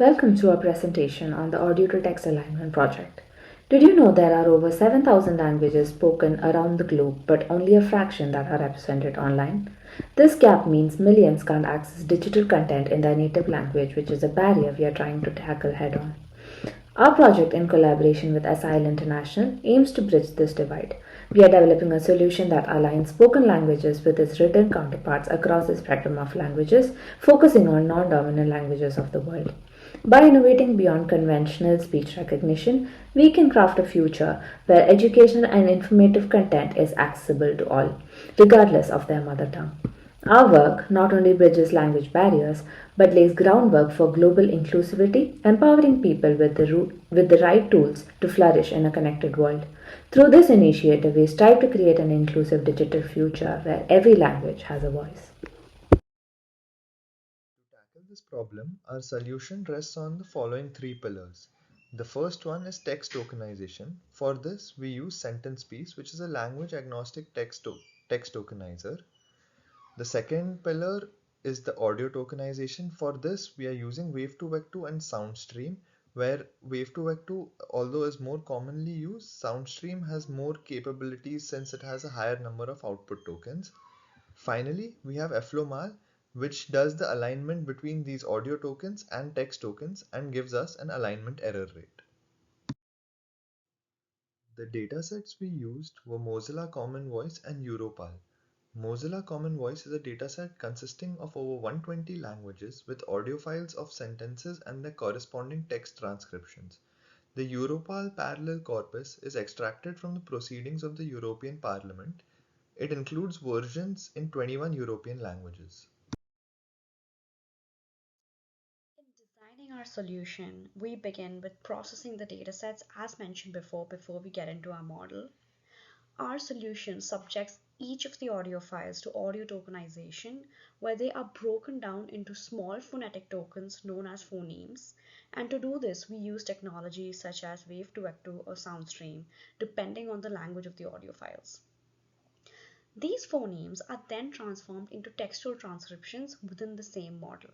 Welcome to our presentation on the audio to text alignment project. Did you know there are over 7,000 languages spoken around the globe, but only a fraction that are represented online? This gap means millions can't access digital content in their native language, which is a barrier we are trying to tackle head on. Our project, in collaboration with SIL International, aims to bridge this divide. We are developing a solution that aligns spoken languages with its written counterparts across the spectrum of languages, focusing on non dominant languages of the world. By innovating beyond conventional speech recognition, we can craft a future where educational and informative content is accessible to all, regardless of their mother tongue. Our work not only bridges language barriers but lays groundwork for global inclusivity, empowering people with the right tools to flourish in a connected world. Through this initiative, we strive to create an inclusive digital future where every language has a voice. To tackle this problem, our solution rests on the following three pillars. The first one is text tokenization. For this, we use SentencePiece, which is a language agnostic text tokenizer. The second pillar is the audio tokenization. For this, we are using Wave2Vec2 and SoundStream, where Wave2Vec2, although is more commonly used, SoundStream has more capabilities since it has a higher number of output tokens. Finally, we have FLOMAL, which does the alignment between these audio tokens and text tokens and gives us an alignment error rate. The datasets we used were Mozilla Common Voice and Europal. Mozilla Common Voice is a dataset consisting of over 120 languages with audio files of sentences and their corresponding text transcriptions. The Europal parallel corpus is extracted from the proceedings of the European Parliament. It includes versions in 21 European languages. In designing our solution, we begin with processing the datasets as mentioned before we get into our model. Our solution subjects each of the audio files to audio tokenization, where they are broken down into small phonetic tokens known as phonemes. And to do this, we use technologies such as Wave2Vec2 or SoundStream, depending on the language of the audio files. These phonemes are then transformed into textual transcriptions within the same model.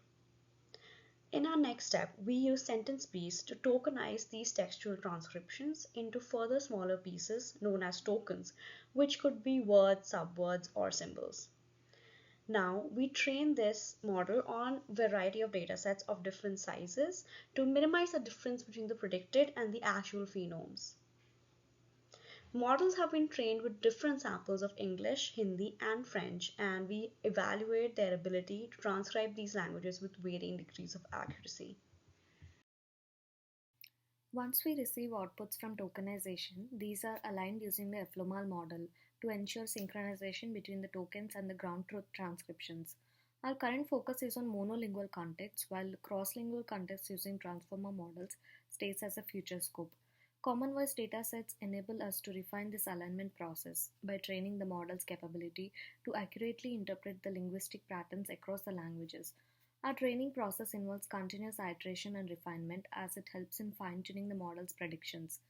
In our next step, we use SentencePiece to tokenize these textual transcriptions into further smaller pieces known as tokens, which could be words, subwords, or symbols. Now, we train this model on a variety of datasets of different sizes to minimize the difference between the predicted and the actual phonemes. Models have been trained with different samples of English, Hindi, and French, and we evaluate their ability to transcribe these languages with varying degrees of accuracy. Once we receive outputs from tokenization, these are aligned using the FLOMAL model to ensure synchronization between the tokens and the ground truth transcriptions. Our current focus is on monolingual contexts, while cross-lingual context using transformer models stays as a future scope. Common voice datasets enable us to refine this alignment process by training the model's capability to accurately interpret the linguistic patterns across the languages. Our training process involves continuous iteration and refinement as it helps in fine-tuning the model's predictions.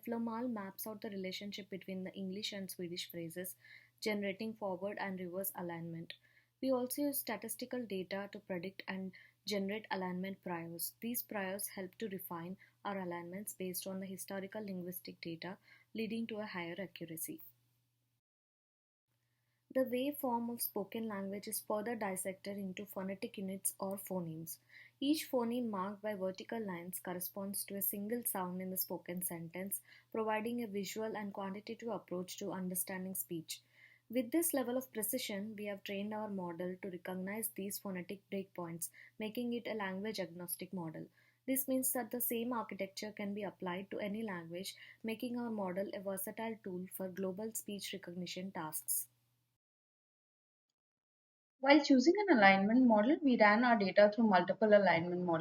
FLOMAL maps out the relationship between the English and Swedish phrases, generating forward and reverse alignment. We also use statistical data to predict and generate alignment priors. These priors help to refine our alignments based on the historical linguistic data, leading to a higher accuracy. The waveform of spoken language is further dissected into phonetic units or phonemes. Each phoneme marked by vertical lines corresponds to a single sound in the spoken sentence, providing a visual and quantitative approach to understanding speech. With this level of precision, we have trained our model to recognize these phonetic breakpoints, making it a language agnostic model. This means that the same architecture can be applied to any language, making our model a versatile tool for global speech recognition tasks. While choosing an alignment model, we ran our data through multiple alignment models.